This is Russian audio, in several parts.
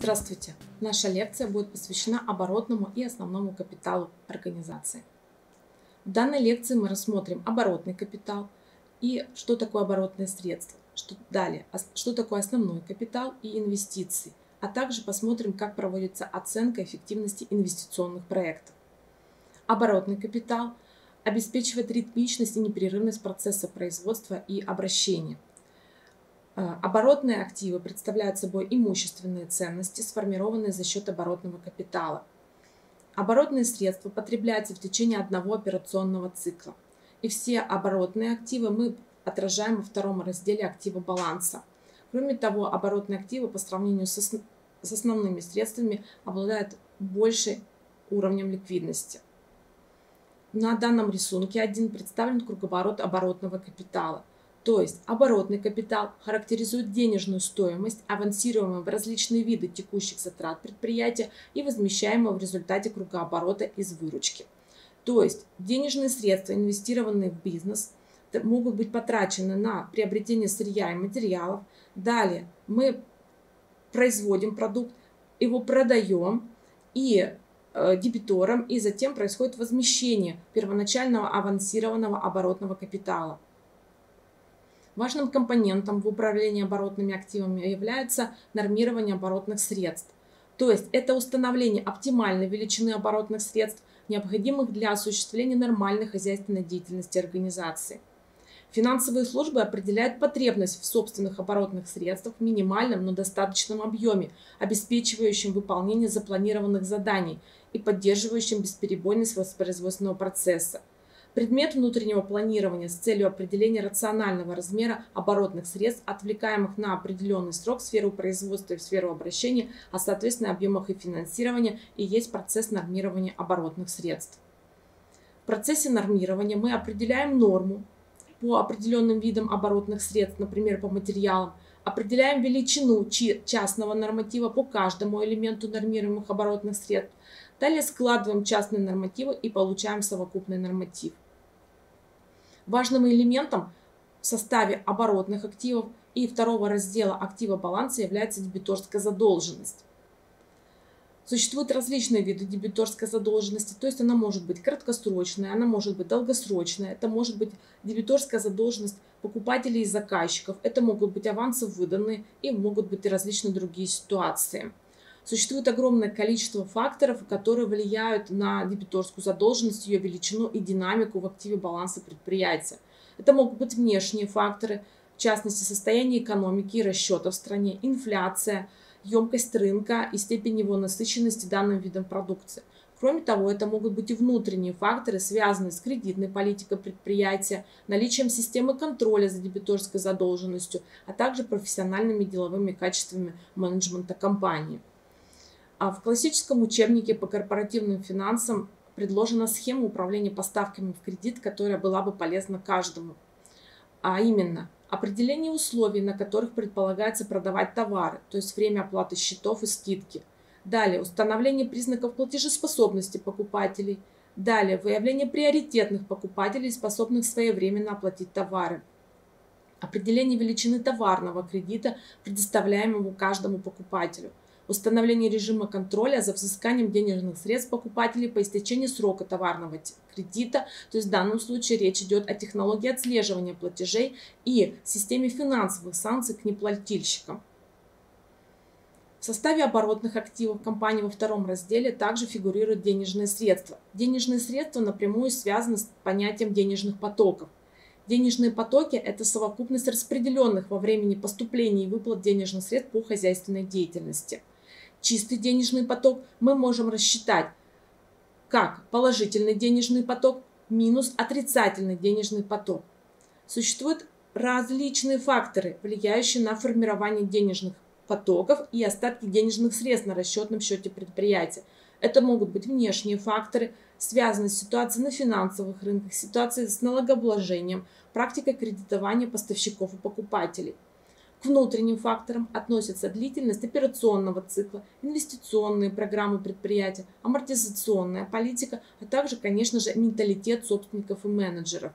Здравствуйте! Наша лекция будет посвящена оборотному и основному капиталу организации. В данной лекции мы рассмотрим оборотный капитал и что такое оборотные средства. Далее, что такое основной капитал и инвестиции, а также посмотрим, как проводится оценка эффективности инвестиционных проектов. Оборотный капитал обеспечивает ритмичность и непрерывность процесса производства и обращения. Оборотные активы представляют собой имущественные ценности, сформированные за счет оборотного капитала. Оборотные средства потребляются в течение одного операционного цикла. И все оборотные активы мы отражаем во втором разделе актива баланса. Кроме того, оборотные активы по сравнению с основными средствами обладают большим уровнем ликвидности. На данном рисунке 1 представлен круговорот оборотного капитала. То есть оборотный капитал характеризует денежную стоимость, авансируемую в различные виды текущих затрат предприятия и возмещаемую в результате кругооборота из выручки. То есть денежные средства, инвестированные в бизнес, могут быть потрачены на приобретение сырья и материалов. Далее мы производим продукт, его продаем и дебиторам, и затем происходит возмещение первоначального авансированного оборотного капитала. Важным компонентом в управлении оборотными активами является нормирование оборотных средств. То есть это установление оптимальной величины оборотных средств, необходимых для осуществления нормальной хозяйственной деятельности организации. Финансовые службы определяют потребность в собственных оборотных средствах в минимальном, но достаточном объеме, обеспечивающем выполнение запланированных заданий и поддерживающим бесперебойность воспроизводственного процесса. Предмет внутреннего планирования с целью определения рационального размера оборотных средств, отвлекаемых на определенный срок в сферу производства и в сферу обращения, а соответственно объемах и финансирования, и есть процесс нормирования оборотных средств. В процессе нормирования мы определяем норму по определенным видам оборотных средств, например, по материалам, определяем величину частного норматива по каждому элементу нормируемых оборотных средств, далее складываем частные нормативы и получаем совокупный норматив. Важным элементом в составе оборотных активов и второго раздела актива баланса является дебиторская задолженность. Существуют различные виды дебиторской задолженности, то есть она может быть краткосрочная, она может быть долгосрочная, это может быть дебиторская задолженность покупателей и заказчиков, это могут быть авансы выданные и могут быть и различные другие ситуации. Существует огромное количество факторов, которые влияют на дебиторскую задолженность, ее величину и динамику в активе баланса предприятия. Это могут быть внешние факторы, в частности состояние экономики и расчетов в стране, инфляция, емкость рынка и степень его насыщенности данным видом продукции. Кроме того, это могут быть и внутренние факторы, связанные с кредитной политикой предприятия, наличием системы контроля за дебиторской задолженностью, а также профессиональными деловыми качествами менеджмента компании. В классическом учебнике по корпоративным финансам предложена схема управления поставками в кредит, которая была бы полезна каждому. А именно, определение условий, на которых предполагается продавать товары, то есть время оплаты счетов и скидки. Далее, установление признаков платежеспособности покупателей. Далее, выявление приоритетных покупателей, способных своевременно оплатить товары. Определение величины товарного кредита, предоставляемого каждому покупателю. Установление режима контроля за взысканием денежных средств покупателей по истечении срока товарного кредита, то есть в данном случае речь идет о технологии отслеживания платежей и системе финансовых санкций к неплательщикам. В составе оборотных активов компании во втором разделе также фигурируют денежные средства. Денежные средства напрямую связаны с понятием денежных потоков. Денежные потоки – это совокупность распределенных во времени поступлений и выплат денежных средств по хозяйственной деятельности. Чистый денежный поток мы можем рассчитать как положительный денежный поток минус отрицательный денежный поток. Существуют различные факторы, влияющие на формирование денежных потоков и остатки денежных средств на расчетном счете предприятия. Это могут быть внешние факторы, связанные с ситуацией на финансовых рынках, ситуацией с налогообложением, практикой кредитования поставщиков и покупателей. К внутренним факторам относятся длительность операционного цикла, инвестиционные программы предприятия, амортизационная политика, а также, конечно же, менталитет собственников и менеджеров.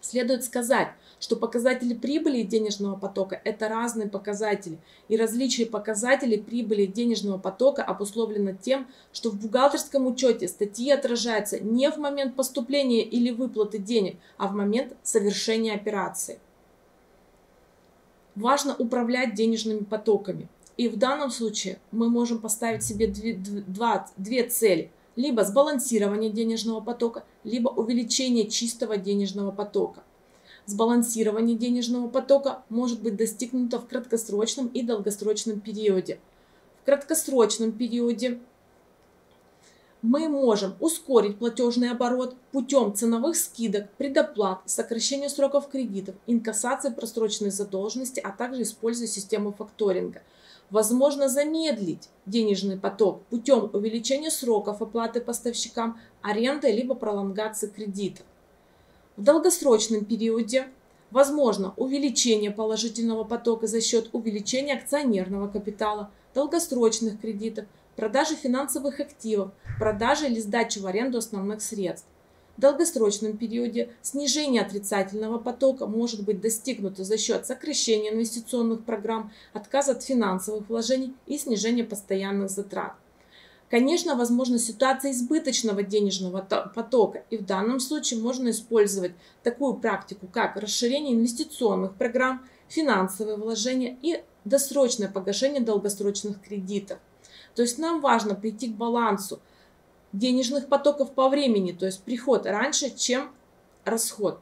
Следует сказать, что показатели прибыли и денежного потока – это разные показатели, и различие показателей прибыли и денежного потока обусловлено тем, что в бухгалтерском учете статьи отражаются не в момент поступления или выплаты денег, а в момент совершения операции. Важно управлять денежными потоками, и в данном случае мы можем поставить себе две цели – либо сбалансирование денежного потока, либо увеличение чистого денежного потока. Сбалансирование денежного потока может быть достигнуто в краткосрочном и долгосрочном периоде. В краткосрочном периоде мы можем ускорить платежный оборот путем ценовых скидок, предоплат, сокращения сроков кредитов, инкассации просроченной задолженности, а также используя систему факторинга. Возможно замедлить денежный поток путем увеличения сроков оплаты поставщикам, аренды либо пролонгации кредитов. В долгосрочном периоде возможно увеличение положительного потока за счет увеличения акционерного капитала, долгосрочных кредитов, продажи финансовых активов, продажи или сдачи в аренду основных средств. В долгосрочном периоде снижение отрицательного потока может быть достигнуто за счет сокращения инвестиционных программ, отказа от финансовых вложений и снижения постоянных затрат. Конечно, возможна ситуация избыточного денежного потока, и в данном случае можно использовать такую практику, как расширение инвестиционных программ, финансовые вложения и досрочное погашение долгосрочных кредитов. То есть нам важно прийти к балансу денежных потоков по времени, то есть приход раньше, чем расход.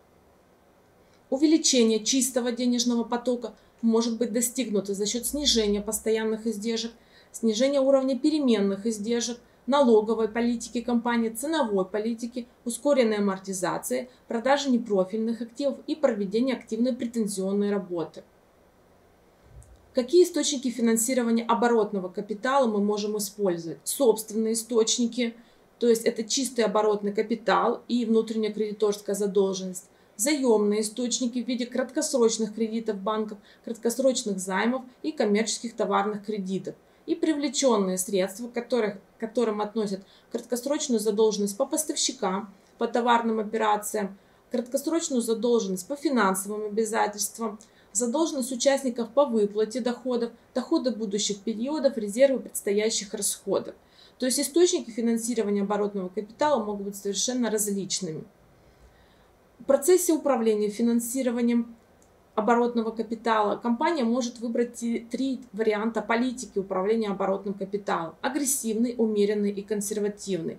Увеличение чистого денежного потока может быть достигнуто за счет снижения постоянных издержек, снижения уровня переменных издержек, налоговой политики компании, ценовой политики, ускоренной амортизации, продажи непрофильных активов и проведения активной претензионной работы. Какие источники финансирования оборотного капитала мы можем использовать? Собственные источники, то есть это чистый оборотный капитал и внутренняя кредиторская задолженность. Заемные источники в виде краткосрочных кредитов банков, краткосрочных займов и коммерческих товарных кредитов. И привлеченные средства, к которым относят краткосрочную задолженность по поставщикам, по товарным операциям, краткосрочную задолженность по финансовым обязательствам, задолженность участников по выплате доходов, доходы будущих периодов, резервы предстоящих расходов. То есть источники финансирования оборотного капитала могут быть совершенно различными. В процессе управления финансированием оборотного капитала компания может выбрать три варианта политики управления оборотным капиталом: агрессивный, умеренный и консервативный.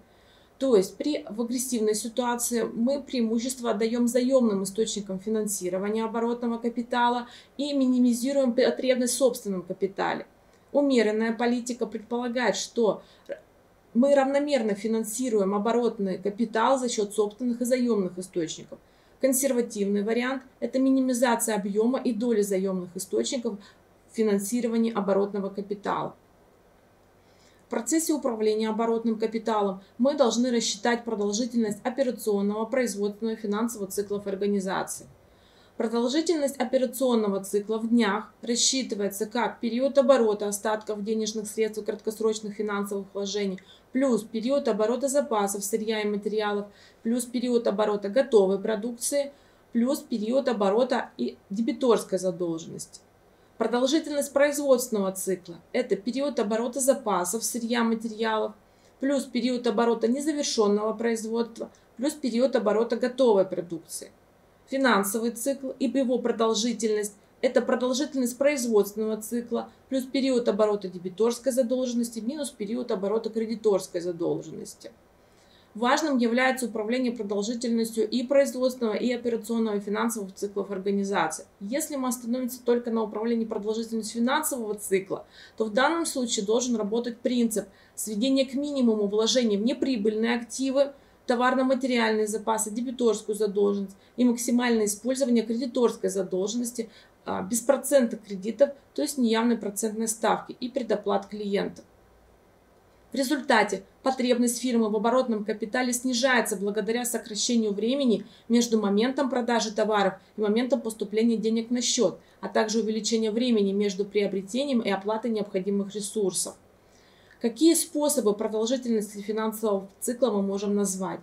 То есть в агрессивной ситуации мы преимущество отдаем заемным источникам финансирования оборотного капитала и минимизируем потребность в собственном капитале. Умеренная политика предполагает, что мы равномерно финансируем оборотный капитал за счет собственных и заемных источников. Консервативный вариант – это минимизация объема и доли заемных источников в финансировании оборотного капитала. В процессе управления оборотным капиталом мы должны рассчитать продолжительность операционного, производственного и финансового циклов организации. Продолжительность операционного цикла в днях рассчитывается как период оборота остатков денежных средств и краткосрочных финансовых вложений, плюс период оборота запасов сырья и материалов, плюс период оборота готовой продукции, плюс период оборота и дебиторской задолженности. Продолжительность производственного цикла – это период оборота запасов сырья, материалов, плюс период оборота незавершенного производства, плюс период оборота готовой продукции. Финансовый цикл и его продолжительность – это продолжительность производственного цикла плюс период оборота дебиторской задолженности минус период оборота кредиторской задолженности. Важным является управление продолжительностью и производственного, и операционного, и финансовых циклов организации. Если мы остановимся только на управлении продолжительностью финансового цикла, то в данном случае должен работать принцип сведения к минимуму вложений в неприбыльные активы, товарно-материальные запасы, дебиторскую задолженность и максимальное использование кредиторской задолженности без процента кредитов, то есть неявной процентной ставки и предоплат клиентов. В результате потребность фирмы в оборотном капитале снижается благодаря сокращению времени между моментом продажи товаров и моментом поступления денег на счет, а также увеличение времени между приобретением и оплатой необходимых ресурсов. Какие способы продолжительности финансового цикла мы можем назвать?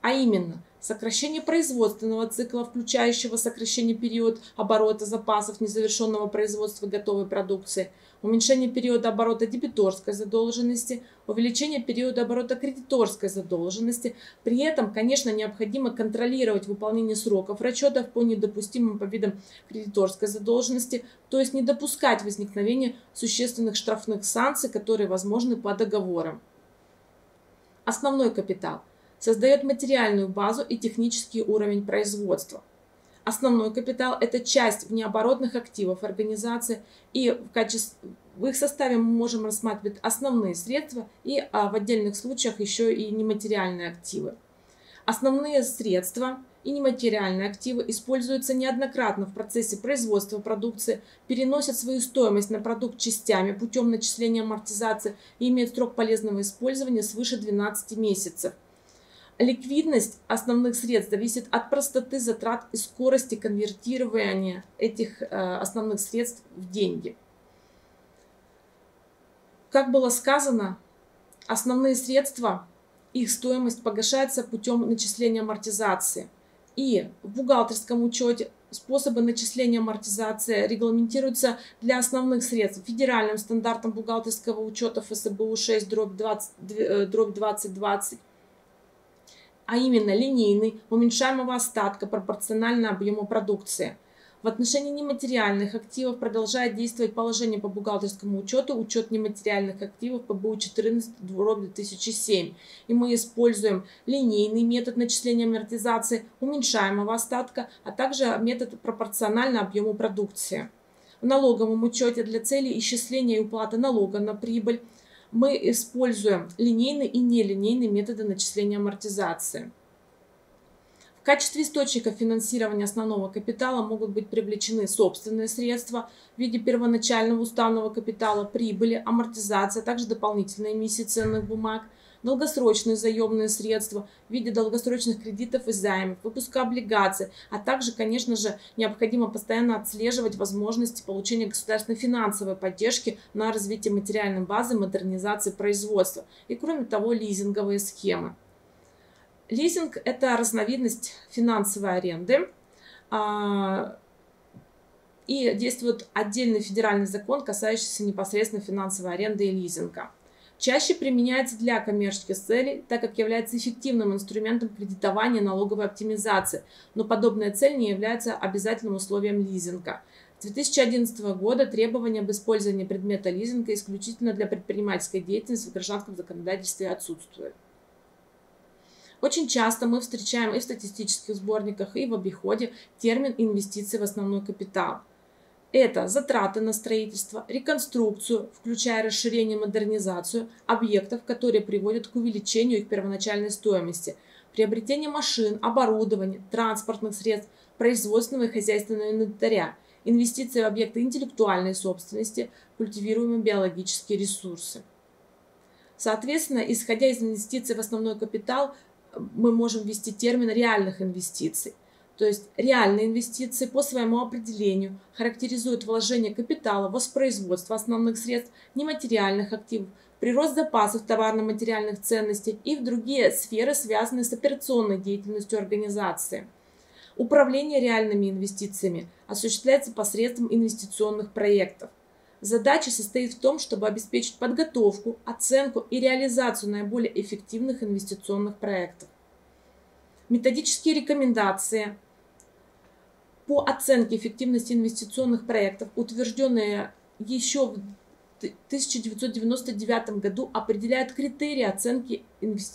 А именно, сокращение производственного цикла, включающего сокращение периода оборота запасов незавершенного производства готовой продукции, уменьшение периода оборота дебиторской задолженности, увеличение периода оборота кредиторской задолженности. При этом, конечно, необходимо контролировать выполнение сроков расчетов по недопустимым по видам кредиторской задолженности, то есть не допускать возникновения существенных штрафных санкций, которые возможны по договорам. Основной капитал создает материальную базу и технический уровень производства. Основной капитал – это часть внеоборотных активов организации, и в их составе мы можем рассматривать основные средства и в отдельных случаях еще и нематериальные активы. Основные средства и нематериальные активы используются неоднократно в процессе производства продукции, переносят свою стоимость на продукт частями путем начисления амортизации и имеют срок полезного использования свыше 12 месяцев. Ликвидность основных средств зависит от простоты затрат и скорости конвертирования этих основных средств в деньги. Как было сказано, основные средства, их стоимость погашается путем начисления амортизации. И в бухгалтерском учете способы начисления амортизации регламентируются для основных средств федеральным стандартом бухгалтерского учета ФСБУ 6/2020, а именно линейный, уменьшаемого остатка пропорционально объему продукции. В отношении нематериальных активов продолжает действовать положение по бухгалтерскому учету, учет нематериальных активов ПБУ 14/2007. И мы используем линейный метод начисления амортизации, уменьшаемого остатка, а также метод пропорционально объему продукции. В налоговом учете для целей исчисления и уплаты налога на прибыль мы используем линейный и нелинейный методы начисления амортизации. В качестве источника финансирования основного капитала могут быть привлечены собственные средства в виде первоначального уставного капитала, прибыли, амортизации, а также дополнительные эмиссии ценных бумаг, долгосрочные заемные средства в виде долгосрочных кредитов и займов, выпуска облигаций, а также, конечно же, необходимо постоянно отслеживать возможности получения государственной финансовой поддержки на развитие материальной базы, модернизации производства и, кроме того, лизинговые схемы. Лизинг – это разновидность финансовой аренды, и действует отдельный федеральный закон, касающийся непосредственно финансовой аренды и лизинга. Чаще применяется для коммерческих целей, так как является эффективным инструментом кредитования и налоговой оптимизации, но подобная цель не является обязательным условием лизинга. С 2011 года требования об использовании предмета лизинга исключительно для предпринимательской деятельности в гражданском законодательстве отсутствуют. Очень часто мы встречаем и в статистических сборниках, и в обиходе термин «инвестиции в основной капитал». Это затраты на строительство, реконструкцию, включая расширение и модернизацию объектов, которые приводят к увеличению их первоначальной стоимости, приобретение машин, оборудования, транспортных средств, производственного и хозяйственного инвентаря, инвестиции в объекты интеллектуальной собственности, культивируемые биологические ресурсы. Соответственно, исходя из инвестиций в основной капитал, мы можем ввести термин реальных инвестиций. То есть реальные инвестиции по своему определению характеризуют вложение капитала в воспроизводство основных средств нематериальных активов, прирост запасов товарно-материальных ценностей и в другие сферы, связанные с операционной деятельностью организации. Управление реальными инвестициями осуществляется посредством инвестиционных проектов. Задача состоит в том, чтобы обеспечить подготовку, оценку и реализацию наиболее эффективных инвестиционных проектов. Методические рекомендации по оценке эффективности инвестиционных проектов, утвержденные еще в 1999 году, определяют критерии оценки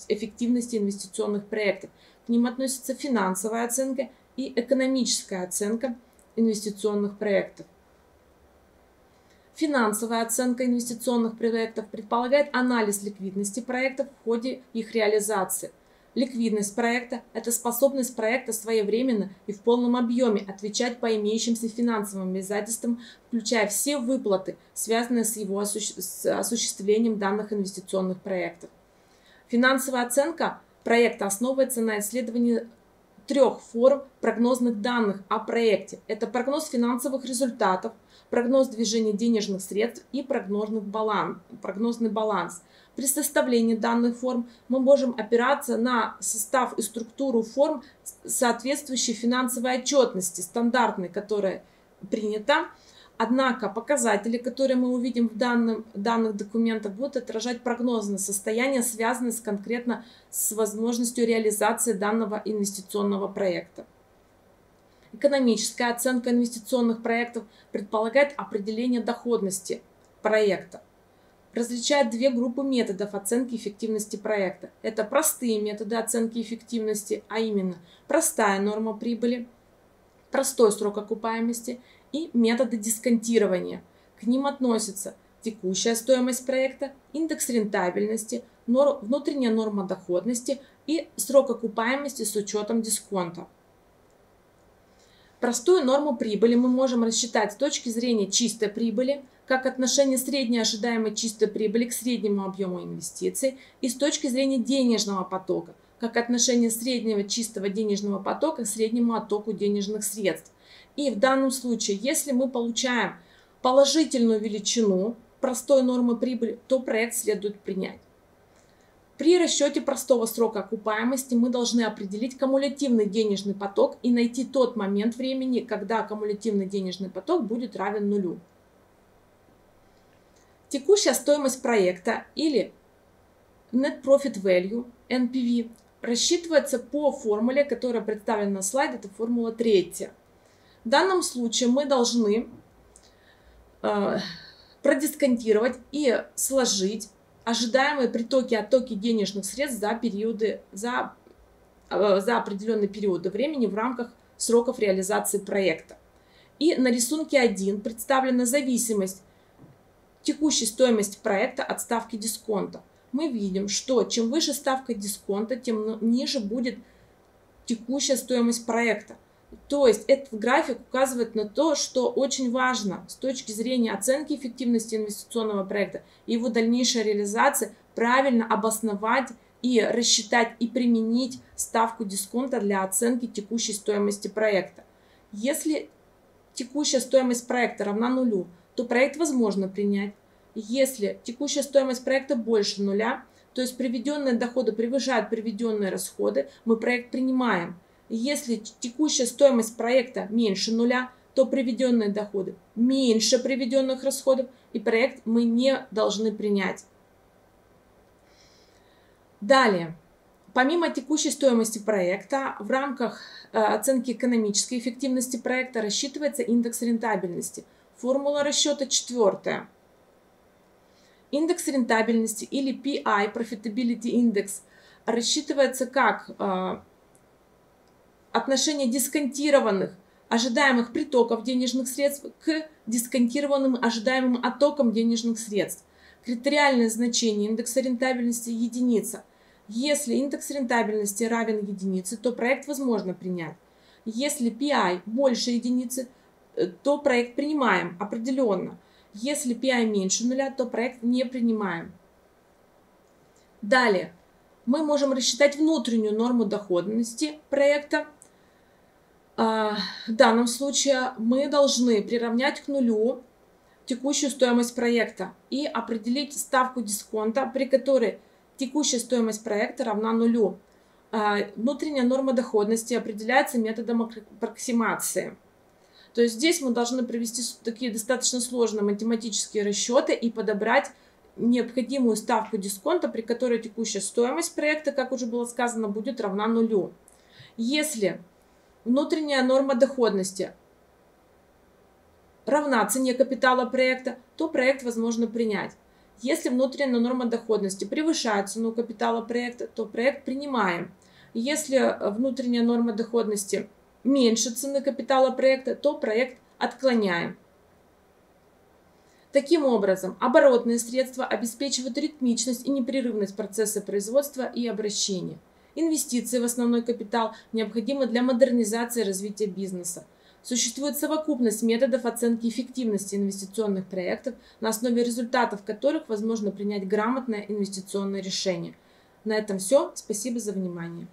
эффективности инвестиционных проектов. К ним относятся финансовая оценка и экономическая оценка инвестиционных проектов. Финансовая оценка инвестиционных проектов предполагает анализ ликвидности проектов в ходе их реализации. Ликвидность проекта – это способность проекта своевременно и в полном объеме отвечать по имеющимся финансовым обязательствам, включая все выплаты, связанные с его осуществлением данных инвестиционных проектов. Финансовая оценка проекта основывается на исследовании трех форм прогнозных данных о проекте. Это прогноз финансовых результатов, прогноз движения денежных средств и прогнозный баланс. При составлении данных форм мы можем опираться на состав и структуру форм соответствующей финансовой отчетности, стандартной, которая принята. Однако показатели, которые мы увидим в данных документах, будут отражать прогнозное состояние, связанное конкретно с возможностью реализации данного инвестиционного проекта. Экономическая оценка инвестиционных проектов предполагает определение доходности проекта. Различает две группы методов оценки эффективности проекта. Это простые методы оценки эффективности, а именно простая норма прибыли, простой срок окупаемости и методы дисконтирования. К ним относятся текущая стоимость проекта, индекс рентабельности, внутренняя норма доходности и срок окупаемости с учетом дисконта. Простую норму прибыли мы можем рассчитать с точки зрения чистой прибыли, как отношение средней ожидаемой чистой прибыли к среднему объему инвестиций, и с точки зрения денежного потока, как отношение среднего чистого денежного потока к среднему оттоку денежных средств. И в данном случае, если мы получаем положительную величину простой нормы прибыли, то проект следует принять. При расчете простого срока окупаемости мы должны определить кумулятивный денежный поток и найти тот момент времени, когда кумулятивный денежный поток будет равен нулю. Текущая стоимость проекта или Net Profit Value, NPV, рассчитывается по формуле, которая представлена на слайде, это формула 3. В данном случае мы должны продисконтировать и сложить ожидаемые притоки и оттоки денежных средств за определенные периоды времени в рамках сроков реализации проекта. И на рисунке 1 представлена зависимость текущей стоимости проекта от ставки дисконта. Мы видим, что чем выше ставка дисконта, тем ниже будет текущая стоимость проекта. То есть этот график указывает на то, что очень важно с точки зрения оценки эффективности инвестиционного проекта и его дальнейшей реализации правильно обосновать и рассчитать и применить ставку дисконта для оценки текущей стоимости проекта. Если текущая стоимость проекта равна нулю, то проект возможно принять. Если текущая стоимость проекта больше нуля, то есть приведенные доходы превышают приведенные расходы, мы проект принимаем. Если текущая стоимость проекта меньше нуля, то приведенные доходы меньше приведенных расходов, и проект мы не должны принять. Далее, помимо текущей стоимости проекта, в рамках оценки экономической эффективности проекта рассчитывается индекс рентабельности. Формула расчета 4. Индекс рентабельности или PI, Profitability Index, рассчитывается как отношение дисконтированных ожидаемых притоков денежных средств к дисконтированным ожидаемым оттокам денежных средств. Критериальное значение индекса рентабельности – единица. Если индекс рентабельности равен единице, то проект возможно принять. Если PI больше единицы, то проект принимаем определенно. Если PI меньше нуля, то проект не принимаем. Далее, мы можем рассчитать внутреннюю норму доходности проекта. В данном случае мы должны приравнять к нулю текущую стоимость проекта и определить ставку дисконта, при которой текущая стоимость проекта равна нулю. Внутренняя норма доходности определяется методом аппроксимации. То есть здесь мы должны провести такие достаточно сложные математические расчеты и подобрать необходимую ставку дисконта, при которой текущая стоимость проекта, как уже было сказано, будет равна нулю. Если внутренняя норма доходности равна цене капитала проекта, то проект возможно принять. Если внутренняя норма доходности превышает цену капитала проекта, то проект принимаем. Если внутренняя норма доходности меньше цены капитала проекта, то проект отклоняем. Таким образом, оборотные средства обеспечивают ритмичность и непрерывность процесса производства и обращения. Инвестиции в основной капитал необходимы для модернизации и развития бизнеса. Существует совокупность методов оценки эффективности инвестиционных проектов, на основе результатов которых возможно принять грамотное инвестиционное решение. На этом все. Спасибо за внимание.